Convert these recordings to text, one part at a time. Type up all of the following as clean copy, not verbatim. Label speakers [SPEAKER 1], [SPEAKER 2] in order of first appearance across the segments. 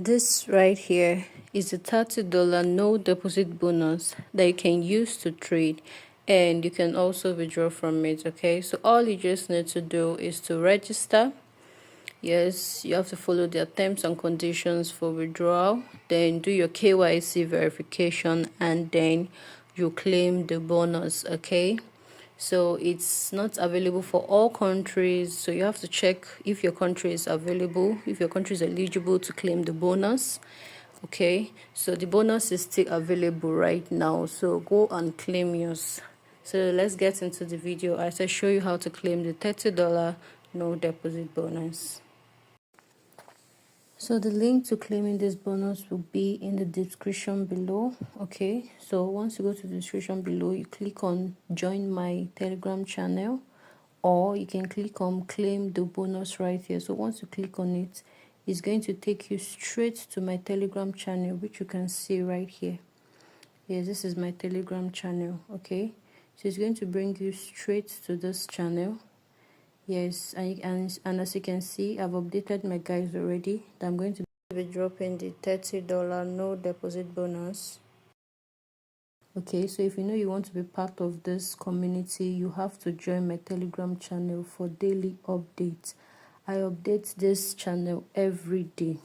[SPEAKER 1] This right here is a $30 no deposit bonus that you can use to trade, and you can also withdraw from it. Okay, so all you just need to do is to register. Yes, you have to follow their terms and conditions for withdrawal, then do your KYC verification, and then you claim the bonus. Okay, so it's not available for all countries, so you have to check if your country is available, if your country is eligible to claim the bonus. Okay, so the bonus is still available right now, so go and claim yours. So let's get into the video as I show you how to claim the $30 no deposit bonus. So the link to claiming this bonus will be in the description below. Okay, so once you go to the description below, you click on join my Telegram channel, or you can click on claim the bonus right here. So once you click on it, it's going to take you straight to my Telegram channel, which you can see right here. Yes, this is my Telegram channel. Okay, so it's going to bring you straight to this channel. Yes, and as you can see, I've updated my guides already. I'm going to be dropping the $30 no deposit bonus. Okay, so if you know you want to be part of this community, you have to join my Telegram channel for daily updates. I update this channel every day.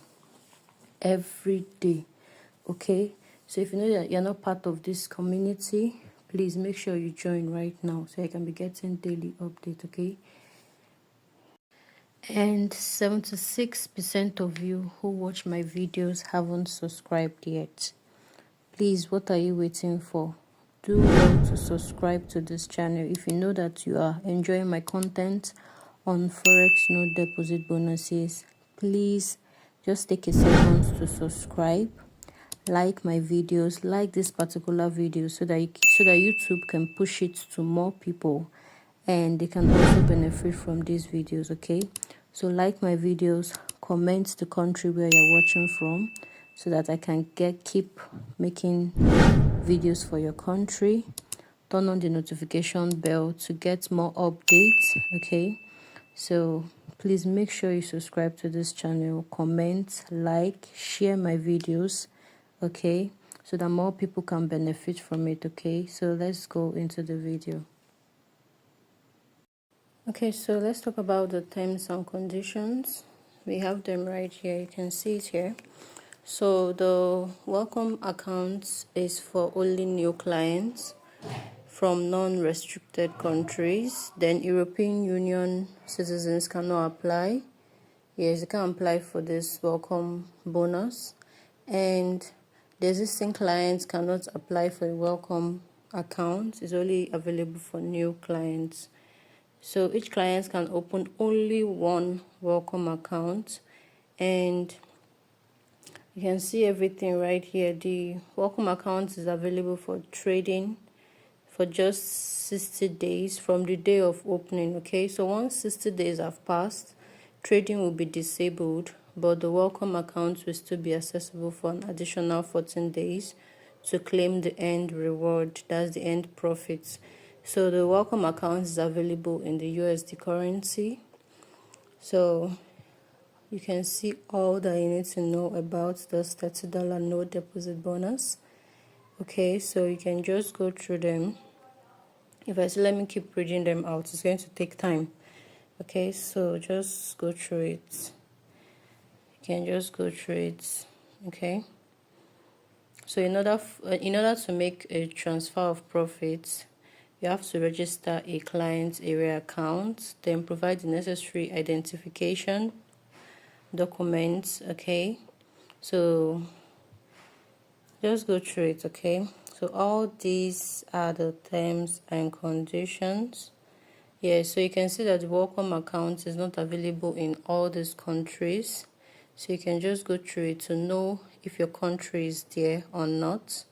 [SPEAKER 1] Okay, so if you know that you're not part of this community, please make sure you join right now so I can be getting daily update. Okay, and 76% of you who watch my videos haven't subscribed yet. Please, what are you waiting for? Do well to subscribe to this channel if you know that you are enjoying my content on Forex no deposit bonuses. Please just take a second to subscribe, like my videos, like this particular video so that YouTube can push it to more people and they can also benefit from these videos. Okay, so like my videos, comment the country where you're watching from so that I can keep making videos for your country. Turn on the notification bell to get more updates. Okay, so please make sure you subscribe to this channel, comment, like, share my videos. Okay, so that more people can benefit from it. Okay, so let's go into the video. Okay, so let's talk about the terms and conditions. We have them right here. You can see it here. So the welcome account is for only new clients from non-restricted countries. Then European Union citizens cannot apply. Yes, you can apply for this welcome bonus. And the existing clients cannot apply for the welcome account. It's only available for new clients. So each client can open only one welcome account, and you can see everything right here. The welcome account is available for trading for just 60 days from the day of opening. Okay, so once 60 days have passed, trading will be disabled, but the welcome account will still be accessible for an additional 14 days to claim the end reward. That's the end profits. So the welcome account is available in the USD currency. So you can see all that you need to know about this $30 no deposit bonus. Okay, so you can just go through them. If I say let me keep reading them out, it's going to take time. Okay, so just go through it. You can just go through it. Okay, so in order to make a transfer of profits, you have to register a client area account, then provide the necessary identification documents. Okay, so just go through it. Okay, so all these are the terms and conditions. Yeah, so you can see that the welcome account is not available in all these countries, so you can just go through it to know if your country is there or not.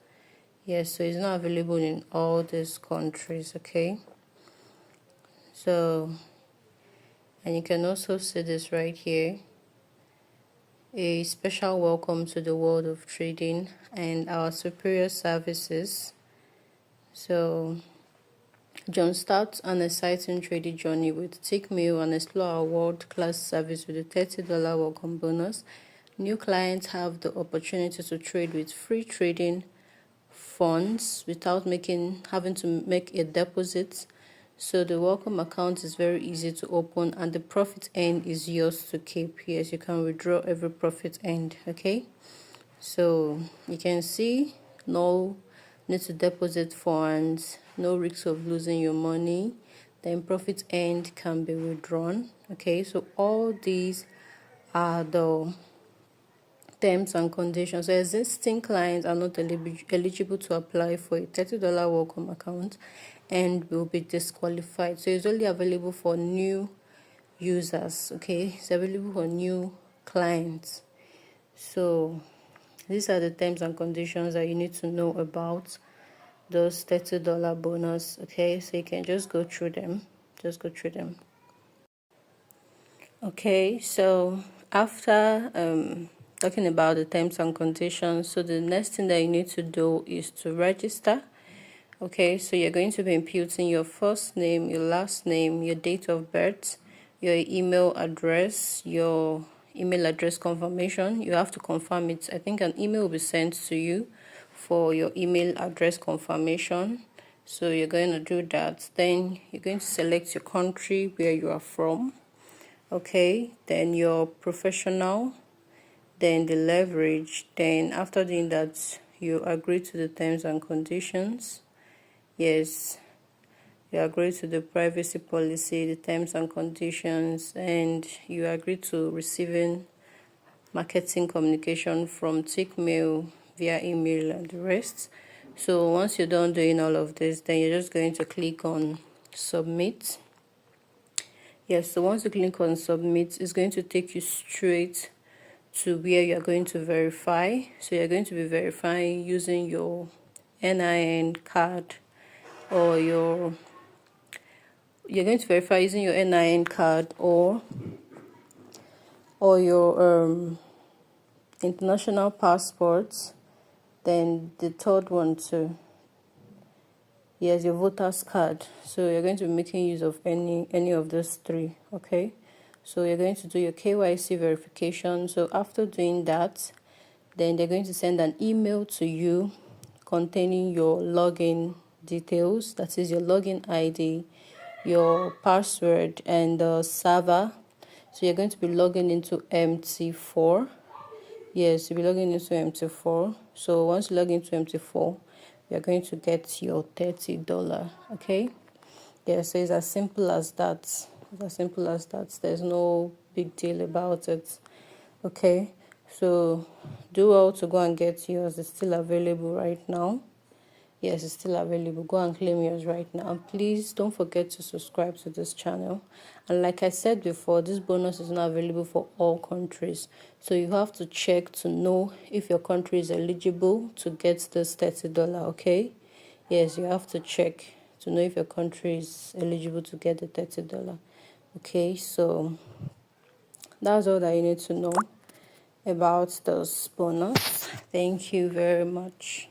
[SPEAKER 1] Yes, so it's not available in all these countries. Okay, so, and you can also see this right here, a special welcome to the world of trading and our superior services. So John starts an exciting trading journey with Take Meal and explore our world-class service with a $30 welcome bonus. new clients have the opportunity to trade with free trading funds without having to make a deposit. So the welcome account is very easy to open, and the profit end is yours to keep. Yes, you can withdraw every profit end. Okay, so you can see no need to deposit funds, no risk of losing your money. Then profit end can be withdrawn. Okay, so all these are the terms and conditions. So existing clients are not eligible to apply for a $30 welcome account and will be disqualified. So it's only available for new users. Okay, it's available for new clients. So these are the terms and conditions that you need to know about those $30 bonus. Okay, so you can just go through them. Okay, so after talking about the terms and conditions, so the next thing that you need to do is to register. Okay, so you're going to be inputting your first name, your last name, your date of birth, your email address, your email address confirmation. You have to confirm it. I think an email will be sent to you for your email address confirmation. So you're going to do that. Then you're going to select your country where you are from. Okay, then your professional, then the leverage. Then after doing that, you agree to the terms and conditions. Yes, you agree to the privacy policy, the terms and conditions, and you agree to receiving marketing communication from Tickmail via email and the rest. So once you're done doing all of this, then you're just going to click on submit. Yes, so once you click on submit, it's going to take you straight to where you're going to verify. So you're going to be verifying using your NIN card, or you're going to verify using your NIN card or your international passports. Then the third one too, yes, your voter's card. So you're going to be making use of any of those three. Okay, so you're going to do your KYC verification. So after doing that, then they're going to send an email to you containing your login details, that is your login ID, your password, and the server. So you're going to be logging into MT4. Yes, you'll be logging into MT4. So once you log into MT4, you're going to get your $30. Okay, yeah, so it's as simple as that. There's no big deal about it. Okay, so do well to go and get yours. It's still available right now. Yes, it's still available. Go and claim yours right now. And please don't forget to subscribe to this channel. And like I said before, this bonus is not available for all countries. So you have to check to know if your country is eligible to get this $30, okay? Yes, you have to check to know if your country is eligible to get the $30. Okay, so that's all that you need to know about this bonus. Thank you very much.